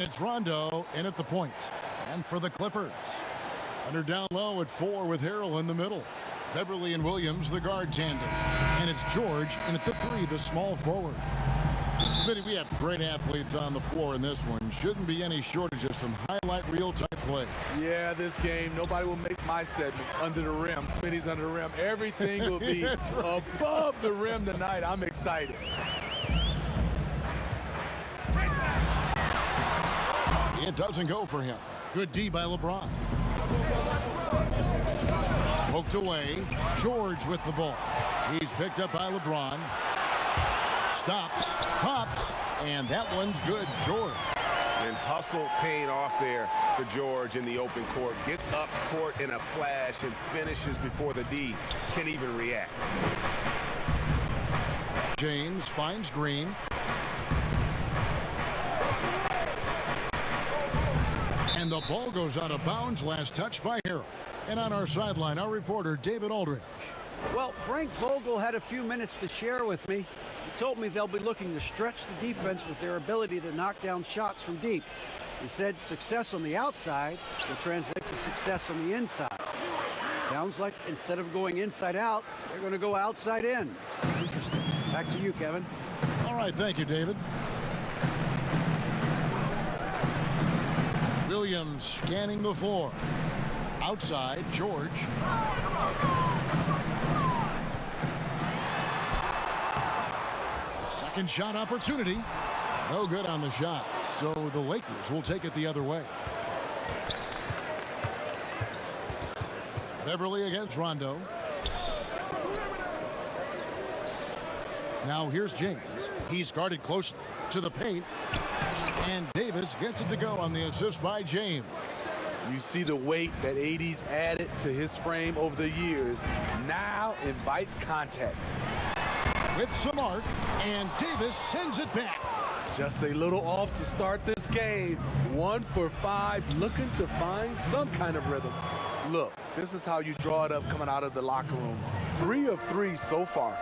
It's Rondo in at the point. And for the Clippers. Under down low at 4 with Harrell in the middle. Beverley and Williams, the guard tandem. And it's George in at the 3, the small forward. Smitty, we have great athletes on the floor in this one. Shouldn't be any shortage of some highlight reel type play. Yeah, this game, nobody will make my segment under the rim. Smitty's under the rim. Everything will be above the rim tonight. I'm excited. It doesn't go for him. Good D by LeBron. Poked away. George with the ball. He's picked up by LeBron. Stops, pops, and that one's good. George. And hustle paid off there for George in the open court. Gets up court in a flash and finishes before the D can even react. James finds Green. And the ball goes out of bounds. Last touch by Harrell. And on our sideline, our reporter, David Aldridge. Well, Frank Vogel had a few minutes to share with me. He told me they'll be looking to stretch the defense with their ability to knock down shots from deep. He said success on the outside will translate to success on the inside. Sounds like instead of going inside out, they're going to go outside in. Interesting. Back to you, Kevin. All right, thank you, David. Williams scanning the floor. Outside, George. Second shot opportunity. No good on the shot. So the Lakers will take it the other way. Beverley against Rondo. Now here's James. He's guarded closely to the paint. And Davis gets it to go on the assist by James. You see the weight that AD's added to his frame over the years. Now invites contact. With some arc, and Davis sends it back. Just a little off to start this game. 1 for 5, looking to find some kind of rhythm. Look, this is how you draw it up coming out of the locker room. 3 of 3 so far.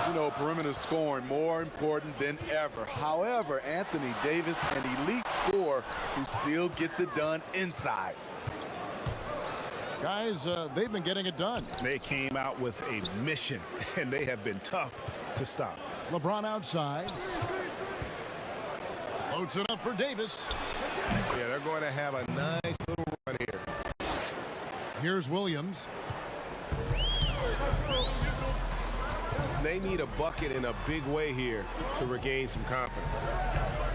You know, perimeter scoring more important than ever. However, Anthony Davis, an elite scorer who still gets it done inside. Guys, they've been getting it done. They came out with a mission, and they have been tough to stop. LeBron outside. Loads it up for Davis. Yeah, they're going to have a nice little run here. Here's Williams. They need a bucket in a big way here to regain some confidence.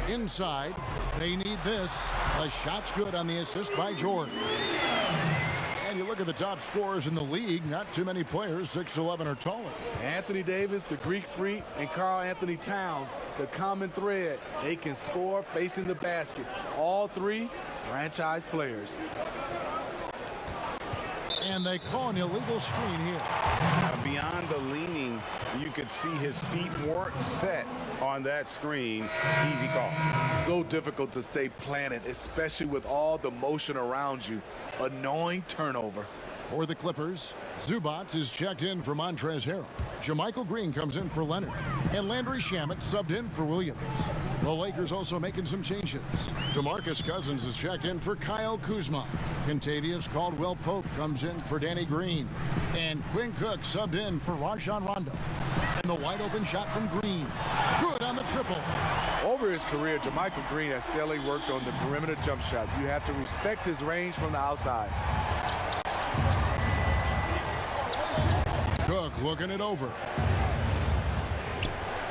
Inside, they need this. The shot's good on the assist by George. And you look at the top scorers in the league, not too many players 6'11" or taller. Anthony Davis, the Greek Freak, and Karl Anthony Towns, the common thread. They can score facing the basket. All 3 franchise players. And they call an illegal screen here. Beyond the leaning, you could see his feet weren't set on that screen. Easy call. So difficult to stay planted, especially with all the motion around you. Annoying turnover. For the Clippers, Zubac is checked in for Montrezl Harrell. JaMychal Green comes in for Leonard. And Landry Shamet subbed in for Williams. The Lakers also making some changes. DeMarcus Cousins is checked in for Kyle Kuzma. Kentavious Caldwell-Pope comes in for Danny Green. And Quinn Cook subbed in for Rajon Rondo. And the wide open shot from Green. Good on the triple. Over his career, JaMychal Green has steadily worked on the perimeter jump shot. You have to respect his range from the outside. Cook looking it over.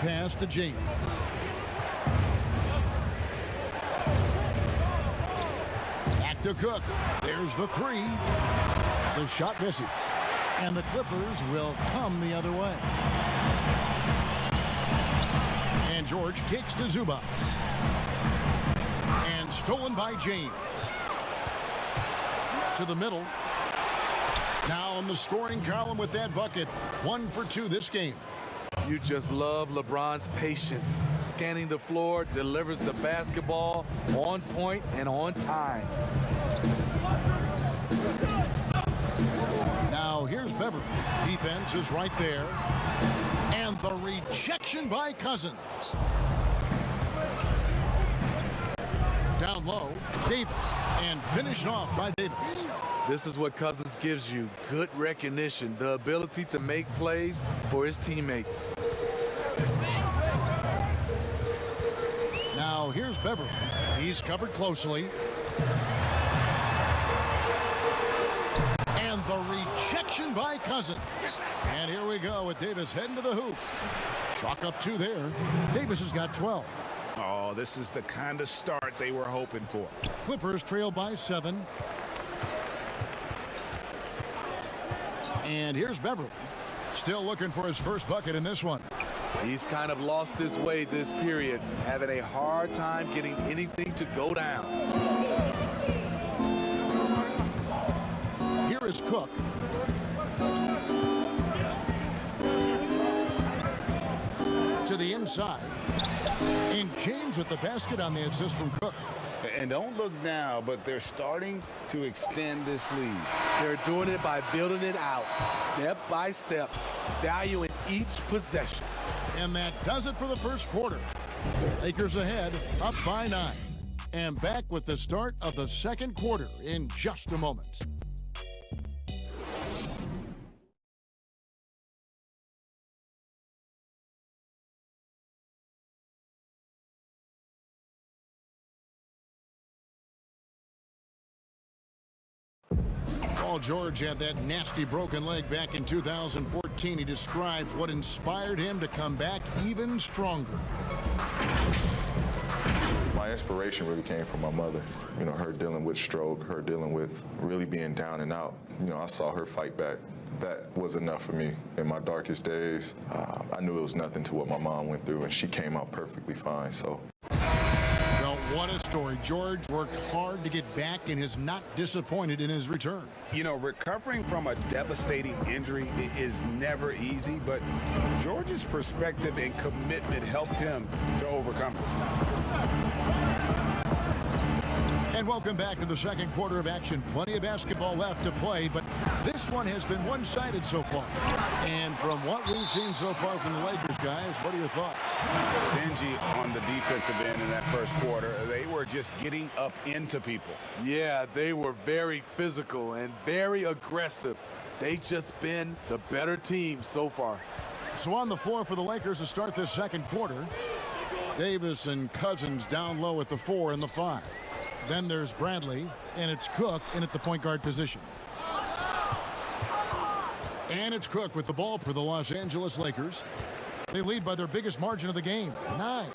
Pass to James. Back to Cook. There's the 3. The shot misses. And the Clippers will come the other way. And George kicks to Zubac. And stolen by James. To the middle. Now on the scoring column with that bucket. 1 for 2 this game. You just love LeBron's patience. Scanning the floor, delivers the basketball on point and on time. Now here's Beverley. Defense is right there. And the rejection by Cousins. Down low, Davis, and finished off by Davis. This is what Cousins gives you, good recognition, the ability to make plays for his teammates. Now here's Beverley. He's covered closely. And the rejection by Cousins. And here we go with Davis heading to the hoop. Chalk up 2 there. Davis has got 12. Oh, this is the kind of start they were hoping for. Clippers trail by 7. And here's Beverley. Still looking for his first bucket in this one. He's kind of lost his way this period, having a hard time getting anything to go down. Here is Cook. To the inside. And James with the basket on the assist from Cook. And don't look now, but they're starting to extend this lead. They're doing it by building it out, step by step, valuing each possession. And that does it for the first quarter. Lakers ahead, up by 9. And back with the start of the second quarter in just a moment. Paul George had that nasty broken leg back in 2014. He describes what inspired him to come back even stronger. My inspiration really came from my mother. You know, her dealing with stroke, her dealing with really being down and out. You know, I saw her fight back. That was enough for me in my darkest days. I knew it was nothing to what my mom went through, and she came out perfectly fine. So. Well, what a story. George worked hard to get back and is not disappointed in his return. You know, recovering from a devastating injury is never easy, but George's perspective and commitment helped him to overcome it. And welcome back to the second quarter of action. Plenty of basketball left to play, but this one has been one-sided so far. And from what we've seen so far from the Lakers, guys, what are your thoughts? Stingy on the defensive end in that first quarter. They were just getting up into people. Yeah, they were very physical and very aggressive. They've just been the better team so far. So on the floor for the Lakers to start this second quarter, Davis and Cousins down low at the 4 and the 5. Then there's Bradley, and it's Cook in at the point guard position. And it's Cook with the ball for the Los Angeles Lakers. They lead by their biggest margin of the game, 9.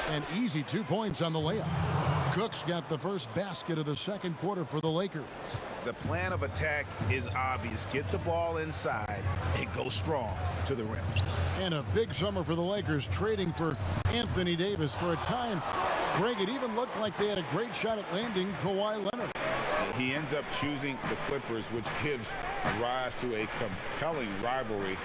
An easy 2 points on the layup. Cook's got the first basket of the second quarter for the Lakers. The plan of attack is obvious. Get the ball inside and go strong to the rim. And a big summer for the Lakers, trading for Anthony Davis. For a time, Greg, it even looked like they had a great shot at landing Kawhi Leonard. He ends up choosing the Clippers, which gives rise to a compelling rivalry.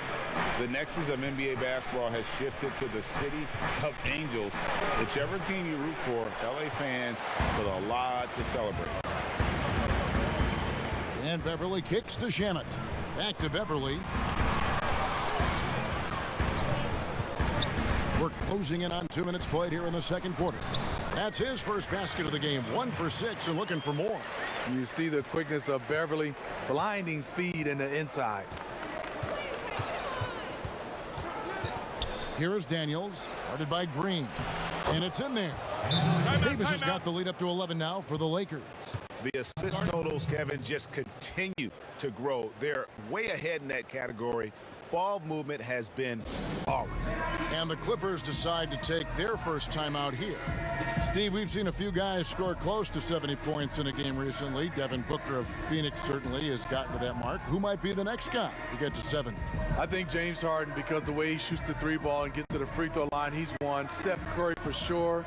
The nexus of NBA basketball has shifted to the city of angels. Whichever team you root for, LA fans with a lot to celebrate. And Beverley kicks to Shamet. Back to Beverley. We're closing in on 2 minutes played here in the second quarter. That's his first basket of the game. 1 for 6 and looking for more. You see the quickness of Beverley, blinding speed in the inside. Here is Daniels, guarded by Green. And it's in there. Davis has got the lead up to 11 now for the Lakers. The assist totals, Kevin, just continue to grow. They're way ahead in that category. Ball movement has been flawless. And the Clippers decide to take their first timeout here. Steve, we've seen a few guys score close to 70 points in a game recently. Devin Booker of Phoenix certainly has gotten to that mark. Who might be the next guy to get to 70? I think James Harden, because the way he shoots the 3-ball and gets to the free throw line, he's one. Steph Curry for sure.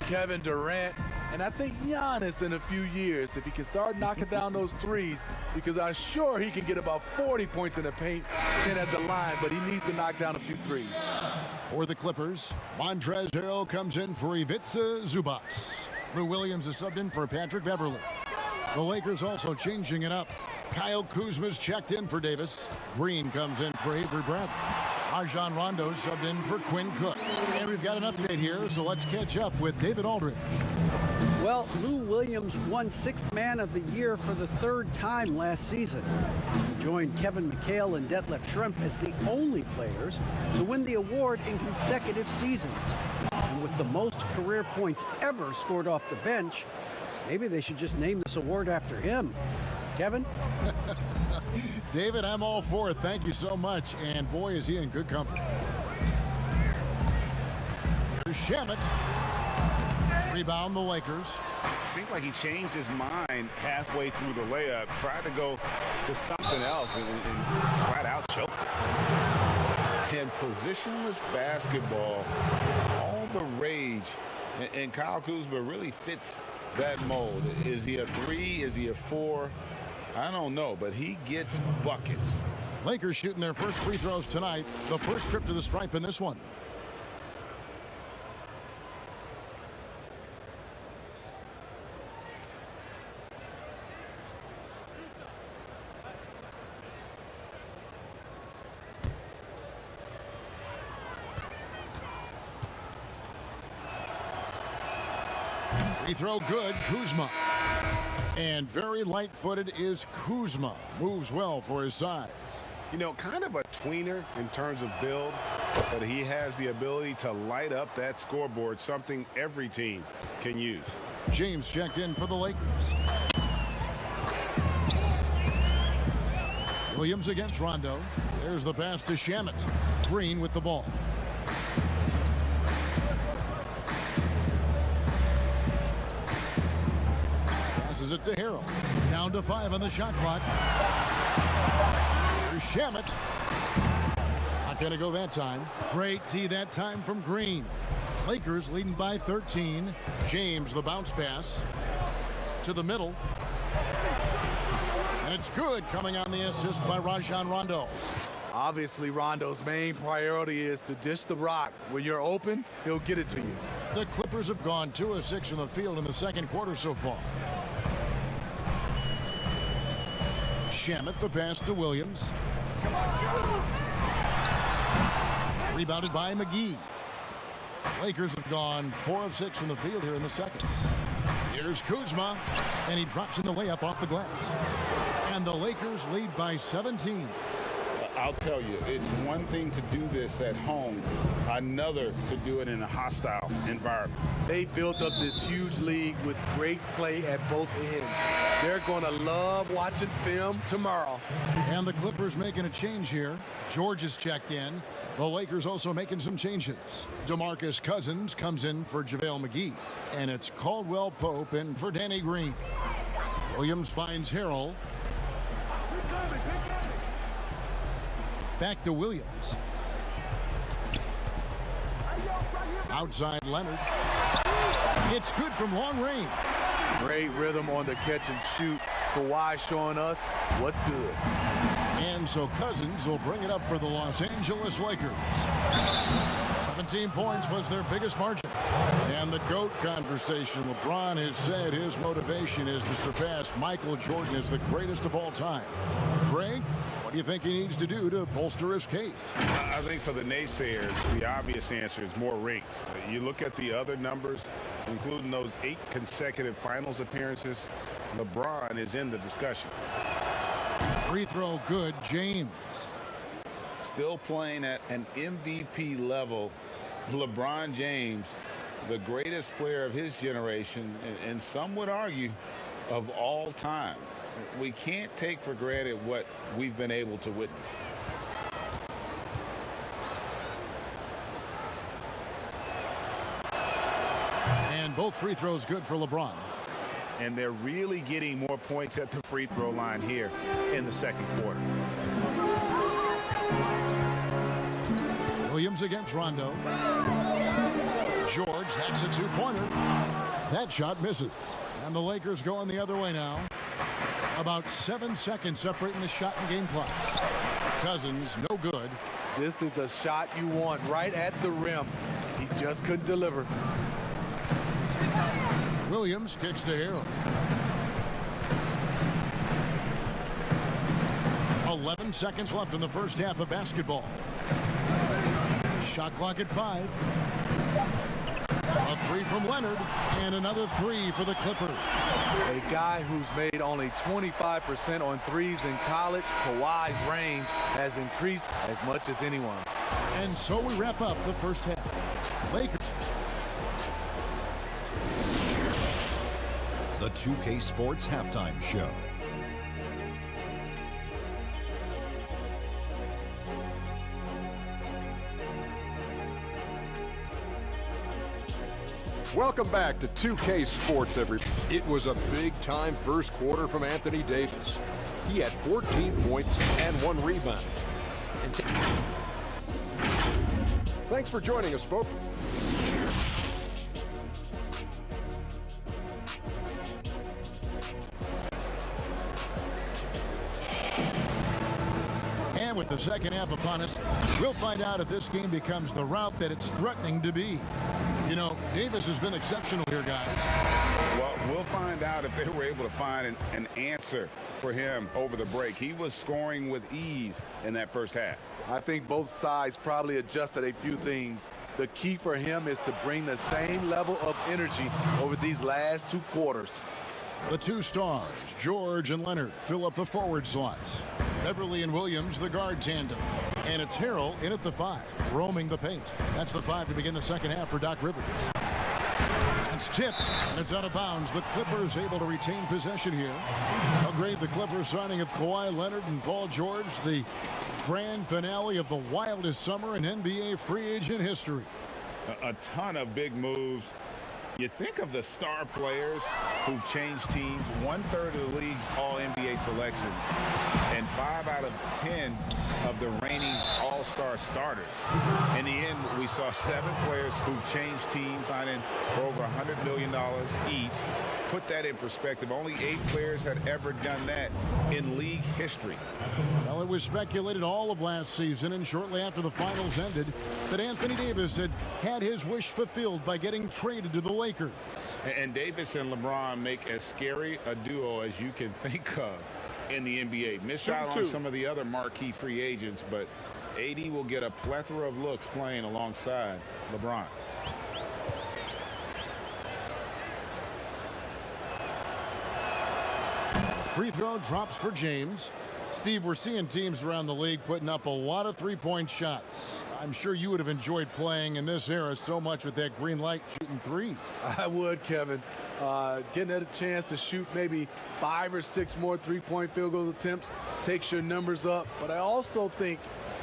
Kevin Durant. And I think Giannis in a few years, if he can start knocking down those threes, because I'm sure he can get about 40 points in the paint, 10 at the line, but he needs to knock down a few threes. For the Clippers, Montrezl Harrell comes in for Ivica Zubac. Lou Williams is subbed in for Patrick Beverley. The Lakers also changing it up. Kyle Kuzma's checked in for Davis. Green comes in for Avery Bradley. Rajon Rondo subbed in for Quinn Cook. And we've got an update here, so let's catch up with David Aldridge. Well, Lou Williams won Sixth Man of the Year for the third time last season. He joined Kevin McHale and Detlef Schrempf as the only players to win the award in consecutive seasons. And with the most career points ever scored off the bench, maybe they should just name this award after him. Kevin? David, I'm all for it. Thank you so much. And boy, is he in good company. Here's Shamet. Rebound the Lakers. It seemed like he changed his mind halfway through the layup, tried to go to something else, and flat out choked it. And positionless basketball, all the rage, and Kyle Kuzma really fits that mold. Is he a 3? Is he a 4? I don't know, but he gets buckets. Lakers shooting their first free throws tonight. The first trip to the stripe in this one. Free throw good, Kuzma. And very light-footed is Kuzma. Moves well for his size. You know, kind of a tweener in terms of build, but he has the ability to light up that scoreboard, something every team can use. James checked in for the Lakers. Williams against Rondo. There's the pass to Shamet. Green with the ball. Passes it to Harrell. Down to 5 on the shot clock. Here's Shamet. Not going to go that time. Great tee that time from Green. Lakers leading by 13. James, the bounce pass to the middle. And it's good, coming on the assist by Rajon Rondo. Obviously, Rondo's main priority is to dish the rock. When you're open, he'll get it to you. The Clippers have gone 2 of 6 from the field in the second quarter so far. Shamet, the pass to Williams. Rebounded by McGee. Lakers have gone 4 of 6 from the field here in the second. Here's Kuzma, and he drops in the layup off the glass. And the Lakers lead by 17. I'll tell you, it's one thing to do this at home, another to do it in a hostile environment. They built up this huge league with great play at both ends. They're going to love watching film tomorrow. And the Clippers making a change here. George is checked in. The Lakers also making some changes. DeMarcus Cousins comes in for JaVale McGee. And it's Caldwell Pope in for Danny Green. Williams finds Harrell. Back to Williams. Outside Leonard. It's good from long range. Great rhythm on the catch and shoot. Kawhi showing us what's good. And so Cousins will bring it up for the Los Angeles Lakers. 17 points was their biggest margin. And the GOAT conversation. LeBron has said his motivation is to surpass Michael Jordan as the greatest of all time. Dre, what do you think he needs to do to bolster his case? I think for the naysayers, the obvious answer is more rings. You look at the other numbers, including those 8 consecutive finals appearances, LeBron is in the discussion. Free throw good, James. Still playing at an MVP level, LeBron James, the greatest player of his generation, and some would argue of all time. We can't take for granted what we've been able to witness. And both free throws good for LeBron. And they're really getting more points at the free throw line here in the second quarter. Williams against Rondo. George, that's a 2-pointer. That shot misses. And the Lakers going the other way now. About 7 seconds separating the shot and game clocks. Cousins, no good. This is the shot you want right at the rim. He just couldn't deliver. Williams kicks to Harrell. 11 seconds left in the first half of basketball. Shot clock at 5. A 3 from Leonard, and another 3 for the Clippers. A guy who's made only 25% on threes in college, Kawhi's range has increased as much as anyone's. And so we wrap up the first half. Lakers. The 2K Sports Halftime Show. Welcome back to 2K Sports, everybody. It was a big-time first quarter from Anthony Davis. He had 14 points and 1 rebound. Thanks for joining us, folks. And with the second half upon us, we'll find out if this game becomes the route that it's threatening to be. You know, Davis has been exceptional here, guys. Well, we'll find out if they were able to find an answer for him over the break. He was scoring with ease in that first half. I think both sides probably adjusted a few things. The key for him is to bring the same level of energy over these last 2 quarters. The 2 stars, George and Leonard, fill up the forward slots. Beverley and Williams, the guard tandem. And it's Harrell in at the 5, roaming the paint. That's the 5 to begin the second half for Doc Rivers. It's tipped, and it's out of bounds. The Clippers able to retain possession here. I'll grade the Clippers signing of Kawhi Leonard and Paul George the grand finale of the wildest summer in NBA free agent history. A ton of big moves. You think of the star players who've changed teams, 1/3 of the league's all-NBA selections, and 5 out of 10 of the reigning all-star starters. In the end, we saw 7 players who've changed teams, signing for over $100 million each. Put that in perspective, only 8 players had ever done that in league history. Well, it was speculated all of last season and shortly after the finals ended that Anthony Davis had his wish fulfilled by getting traded to the Lakers. And Davis and LeBron make as scary a duo as you can think of in the NBA. Miss out on some of the other marquee free agents, but AD will get a plethora of looks playing alongside LeBron. Free throw drops for James. Steve, we're seeing teams around the league putting up a lot of three-point shots. I'm sure you would have enjoyed playing in this era so much with that green light shooting 3. I would, Kevin. Getting a chance to shoot maybe 5 or 6 more three-point field goal attempts takes your numbers up. But I also think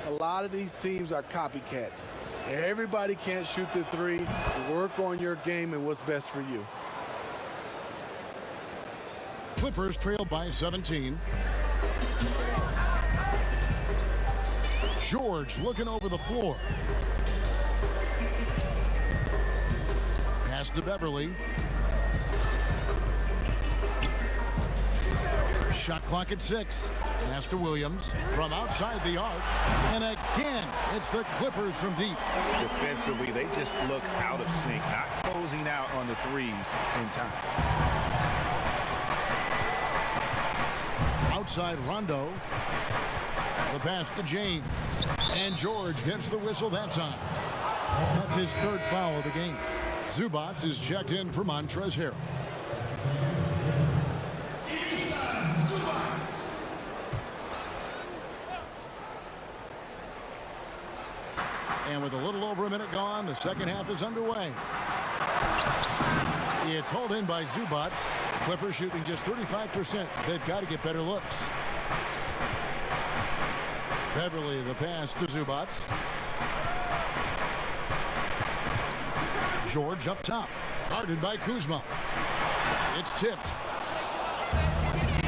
a lot of these teams are copycats. Everybody can't shoot the 3. Work on your game and what's best for you. Clippers trail by 17. George looking over the floor. Pass to Beverley. Shot clock at 6. Pass to Williams from outside the arc. And again, it's the Clippers from deep. Defensively, they just look out of sync, not closing out on the threes in time. Outside Rondo. The pass to James. And George gets the whistle that time. That's his 3rd foul of the game. Zubac is checked in for Montrezl Harrell. And with a little over a minute gone, the second half is underway. It's hauled in by Zubac. Clippers shooting just 35%. They've got to get better looks. Beverley, the pass to Zubac. George up top, guarded by Kuzma. It's tipped.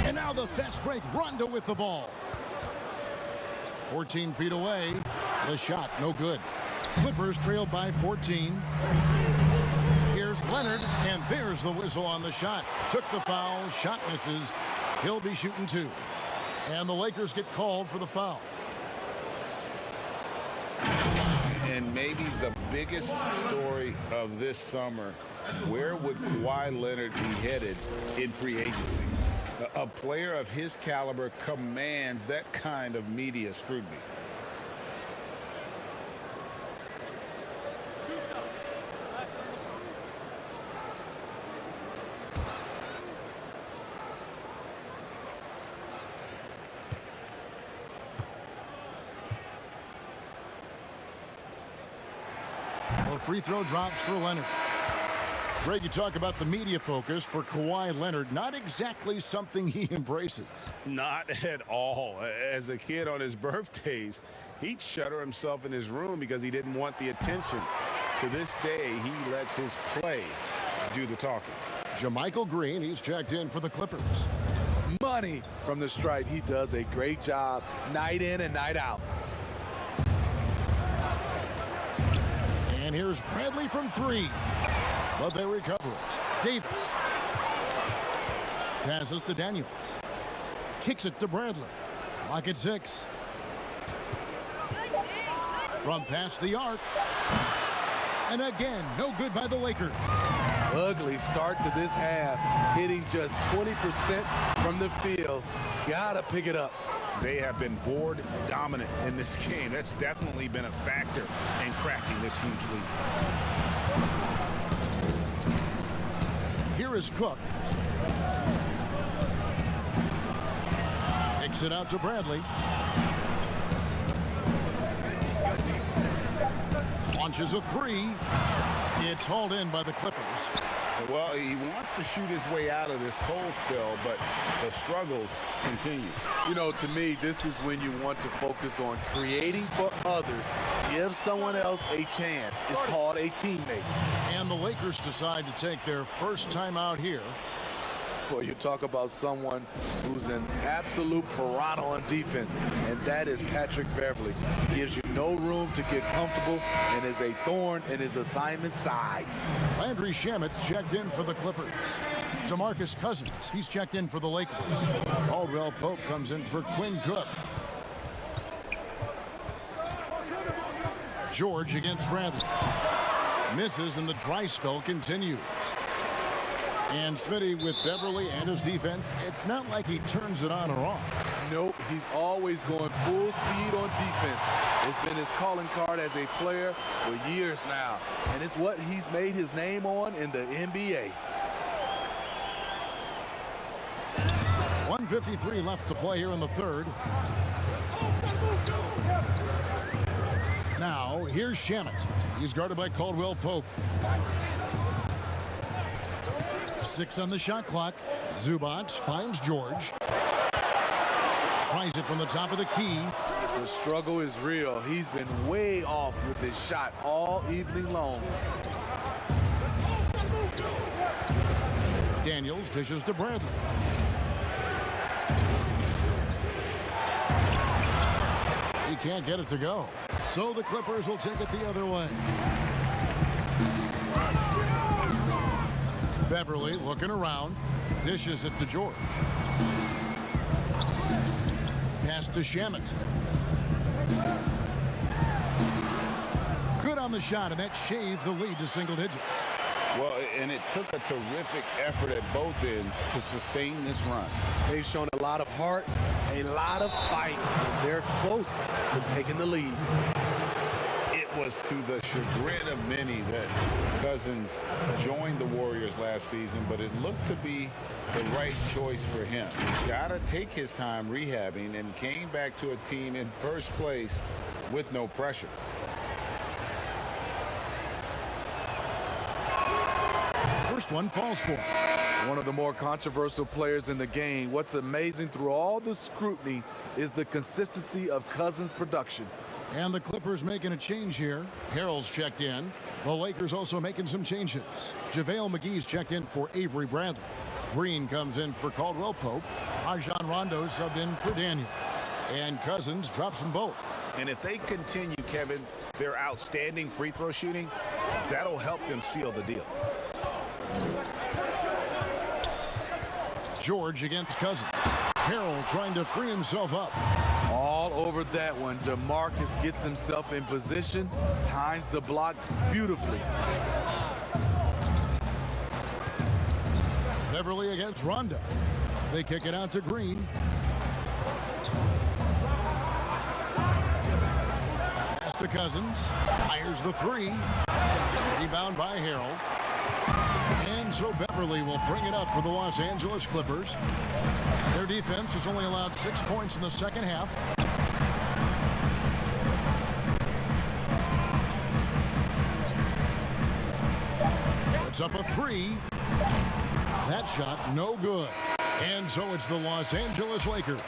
And now the fast break, Rondo with the ball. 14 feet away, the shot, no good. Clippers trailed by 14. Here's Leonard, and there's the whistle on the shot. Took the foul, shot misses. He'll be shooting 2. And the Lakers get called for the foul. And maybe the biggest story of this summer, where would Kawhi Leonard be headed in free agency? A player of his caliber commands that kind of media scrutiny. The free throw drops for Leonard. Greg, you talk about the media focus for Kawhi Leonard. Not exactly something he embraces. Not at all. As a kid on his birthdays, he'd shutter himself in his room because he didn't want the attention. To this day, he lets his play do the talking. JaMychal Green, he's checked in for the Clippers. Money from the stripe. He does a great job night in and night out. And here's Bradley from three. But they recover it. Davis. Passes to Daniels. Kicks it to Bradley. Clock at 6. From past the arc. And again, no good by the Lakers. Ugly start to this half. Hitting just 20% from the field. Gotta pick it up. They have been board dominant in this game. That's definitely been a factor in crafting this huge lead. Here is Cook. Kicks it out to Bradley. Launches a three. It's hauled in by the Clippers. Well, he wants to shoot his way out of this cold spell, but the struggles continue. You know, to me, this is when you want to focus on creating for others. Give someone else a chance. It's called a teammate. And the Lakers decide to take their first time out here. Well, you talk about someone who's an absolute piranha on defense, and that is Patrick Beverley. Gives you no room to get comfortable and is a thorn in his assignment side. Landry Shamet's checked in for the Clippers. DeMarcus Cousins, he's checked in for the Lakers. Caldwell Pope comes in for Quinn Cook. George against Bradley. Misses and the dry spell continues. And Smitty with Beverley and his defense, it's not like he turns it on or off. Nope, he's always going full speed on defense. It's been his calling card as a player for years now, and it's what he's made his name on in the NBA. 1:53 left to play here in the third. Now, here's Shamet. He's guarded by Caldwell Pope. 6 on the shot clock. Zubac finds George. Tries it from the top of the key. The struggle is real. He's been way off with his shot all evening long. Daniels dishes to Bradley. He can't get it to go. So the Clippers will take it the other way. Beverley looking around. Dishes it to George. Pass to Shamet. Good on the shot, and that shaves the lead to single digits. Well, and it took a terrific effort at both ends to sustain this run. They've shown a lot of heart, a lot of fight, and they're close to taking the lead. It was to the chagrin of many that Cousins joined the Warriors last season, but it looked to be the right choice for him. He's got to take his time rehabbing and came back to a team in first place with no pressure. First one falls for him. One of the more controversial players in the game. What's amazing through all the scrutiny is the consistency of Cousins' production. And the Clippers making a change here. Harrell's checked in. The Lakers also making some changes. JaVale McGee's checked in for Avery Bradley. Green comes in for Caldwell Pope. Rajon Rondo subbed in for Daniels. And Cousins drops them both. And if they continue, Kevin, their outstanding free throw shooting, that'll help them seal the deal. George against Cousins. Harrell trying to free himself up. All over that one. DeMarcus gets himself in position, times the block beautifully. Beverley against Rondo. They kick it out to Green. Pass to Cousins. Fires the three. Rebound by Harrell. And so Beverley will bring it up for the Los Angeles Clippers. Their defense has only allowed 6 points in the second half. Puts up a three. That shot no good. And so it's the Los Angeles Lakers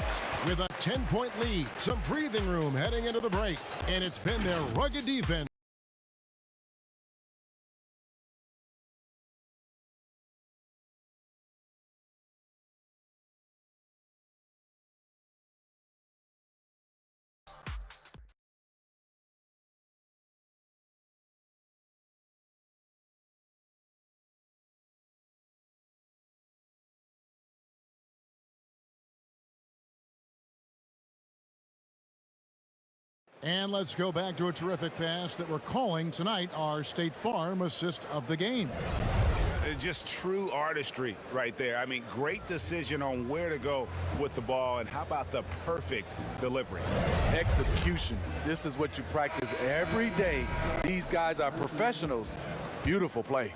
with a 10-point lead. Some breathing room heading into the break. And it's been their rugged defense. And let's go back to a terrific pass that we're calling tonight our State Farm assist of the game. Just true artistry right there. I mean, great decision on where to go with the ball, and how about the perfect delivery? Execution. This is what you practice every day. These guys are professionals. Beautiful play.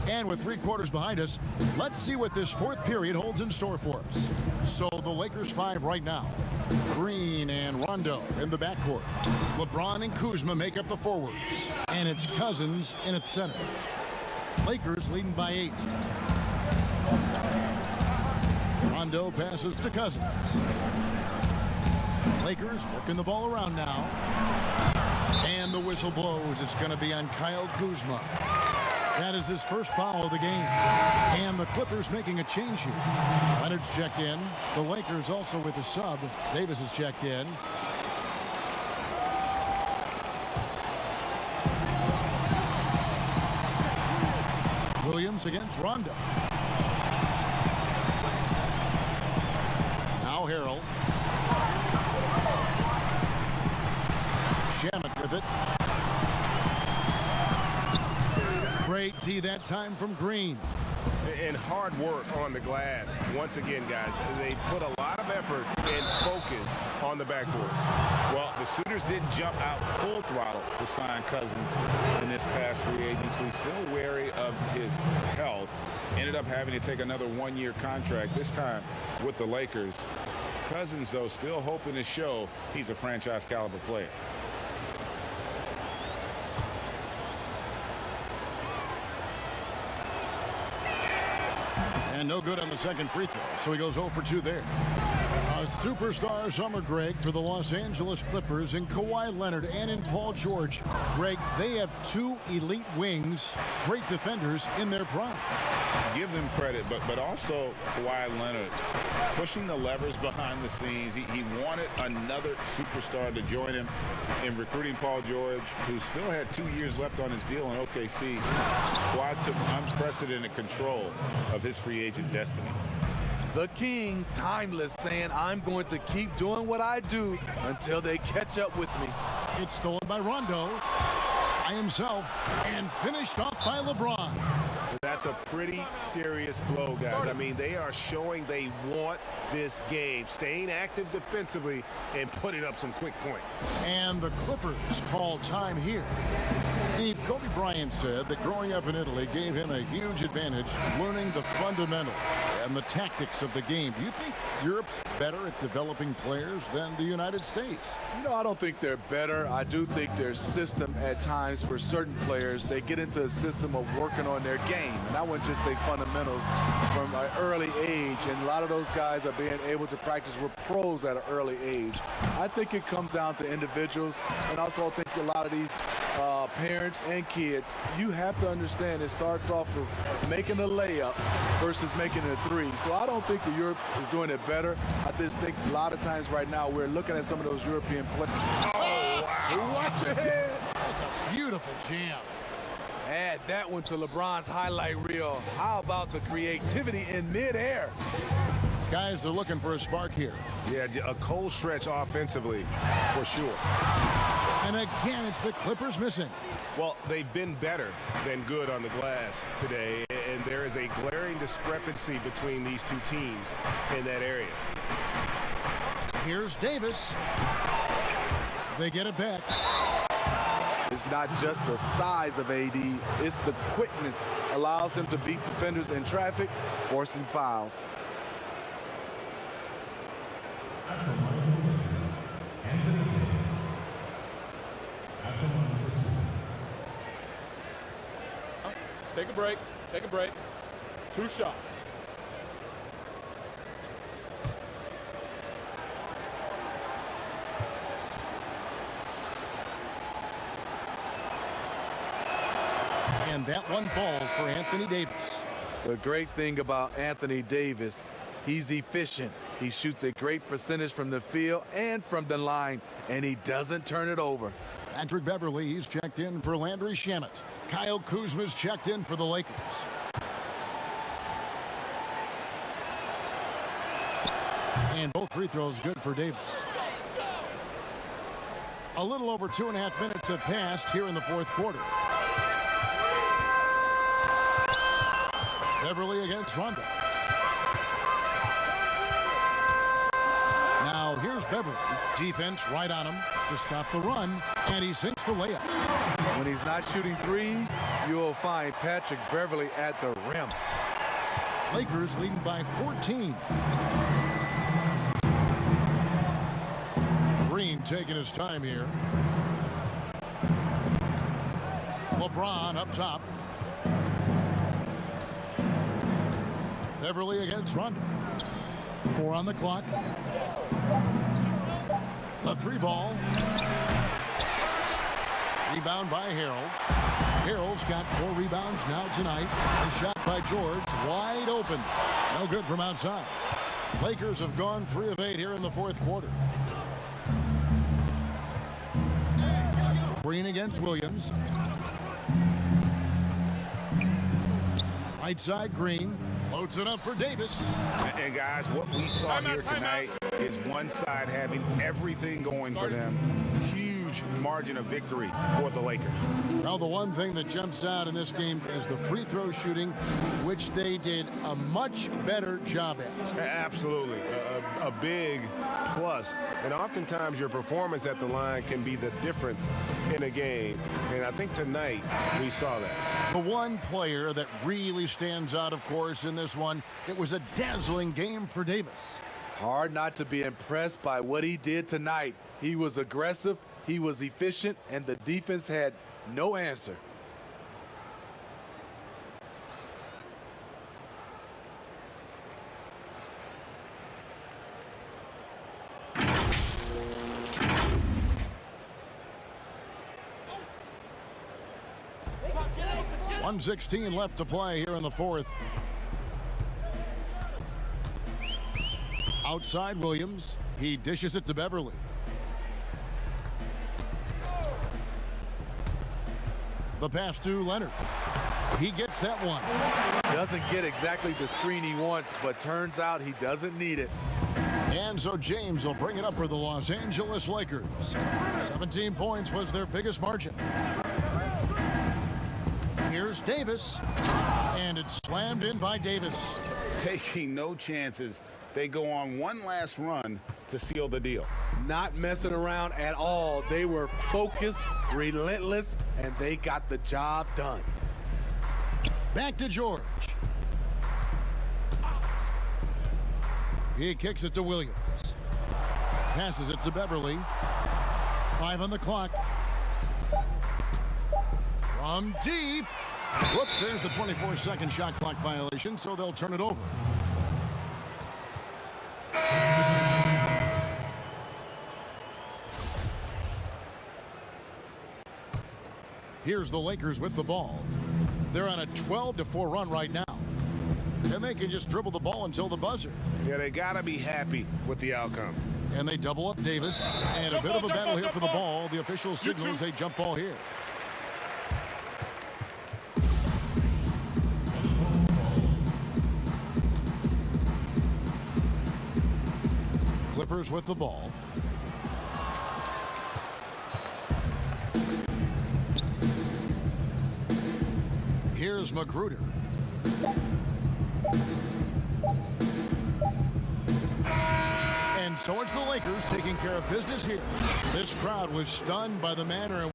And with 3 quarters behind us, let's see what this fourth period holds in store for us. So the Lakers 5 right now. Green and Rondo in the backcourt. LeBron and Kuzma make up the forwards. And it's Cousins in at center. Lakers leading by 8. Rondo passes to Cousins. Lakers working the ball around now. And the whistle blows. It's going to be on Kyle Kuzma. That is his first foul of the game. And the Clippers making a change here. Leonard's checked in. The Lakers also with a sub. Davis is checked in. Williams against Rondo. Now Harrell. Shamet with it. Great tee that time from Green. And hard work on the glass. Once again, guys, they put a lot of effort and focus on the backboard. Well, the suitors didn't jump out full throttle to sign Cousins in this past free agency. Still wary of his health. Ended up having to take another 1-year contract, this time with the Lakers. Cousins, though, still hoping to show he's a franchise caliber player. And no good on the second free throw, so he goes 0 for 2 there. A superstar summer, Greg, for the Los Angeles Clippers in Kawhi Leonard and in Paul George. Greg, they have 2 elite wings, great defenders in their prime. Give them credit, but also Kawhi Leonard pushing the levers behind the scenes. He wanted another superstar to join him in recruiting Paul George, who still had 2 years left on his deal in OKC. Kawhi took unprecedented control of his free agent destiny. The king, timeless, saying, I'm going to keep doing what I do until they catch up with me. It's stolen by Rondo, by himself, and finished off by LeBron. That's a pretty serious blow, guys. I mean, they are showing they want this game, staying active defensively and putting up some quick points. And the Clippers call time here. Steve, Kobe Bryant said that growing up in Italy gave him a huge advantage learning the fundamentals and the tactics of the game. Do you think Europe's better at developing players than the United States? You know, I don't think they're better. I do think their system at times for certain players, they get into a system of working on their game. And I wouldn't just say fundamentals from an early age. And a lot of those guys are being able to practice with pros at an early age. I think it comes down to individuals. And also I think a lot of these parents and kids, you have to understand it starts off with making a layup versus making a three. So I don't think that Europe is doing it better. I just think a lot of times right now we're looking at some of those European players. Oh, wow. Watch your head. That's a beautiful jam. Add that one to LeBron's highlight reel. How about the creativity in midair? Guys are looking for a spark here. Yeah, a cold stretch offensively for sure. And again, it's the Clippers missing. Well, they've been better than good on the glass today, and there is a glaring discrepancy between these two teams in that area. Here's Davis. They get it back. It's not just the size of AD, it's the quickness allows him to beat defenders in traffic, forcing fouls. Take a break. Take a break. 2 shots. And that one falls for Anthony Davis. The great thing about Anthony Davis, he's efficient. He shoots a great percentage from the field and from the line, and he doesn't turn it over. Patrick Beverley, he's checked in for Landry Shamet. Kyle Kuzma's checked in for the Lakers. And both free throws good for Davis. A little over 2.5 minutes have passed here in the fourth quarter. Beverley against Rondo. Now here's Beverley. Defense right on him to stop the run, and he sinks the layup. When he's not shooting threes, you'll find Patrick Beverley at the rim. Lakers leading by 14. Green taking his time here. LeBron up top. Beverley against Rondo. 4 on the clock. The 3 ball. Rebound by Harold. Harold's got 4 rebounds now tonight. The shot by George, wide open. No good from outside. Lakers have gone 3 of 8 here in the fourth quarter. Green against Williams. Right side, Green. Loads it up for Davis. And guys, what we saw here tonight is one side having everything going for them. Huge margin of victory for the Lakers. Well, the one thing that jumps out in this game is the free throw shooting, which they did a much better job at. Absolutely. A big plus. And oftentimes your performance at the line can be the difference in a game. And I think tonight we saw that. The one player that really stands out, of course, in this one, it was a dazzling game for Davis. Hard not to be impressed by what he did tonight. He was aggressive, he was efficient, and the defense had no answer. .116 left to play here in the fourth. Outside Williams. He dishes it to Beverley. The pass to Leonard. He gets that one. Doesn't get exactly the screen he wants, but turns out he doesn't need it. And so James will bring it up for the Los Angeles Lakers. 17 points was their biggest margin. Here's Davis, and it's slammed in by Davis. Taking no chances. They go on one last run to seal the deal. Not messing around at all. They were focused, relentless, and they got the job done. Back to George. He kicks it to Williams. Passes it to Beverley. 5 on the clock. From deep. Whoops, there's the 24-second shot clock violation, so they'll turn it over. Here's the Lakers with the ball. They're on a 12-4 run right now. And they can just dribble the ball until the buzzer. Yeah, they got to be happy with the outcome. And they double up Davis. And a bit of a battle here for the ball. The official signals a jump ball here. Clippers with the ball. Here's Magruder. And so it's the Lakers taking care of business here. This crowd was stunned by the manner in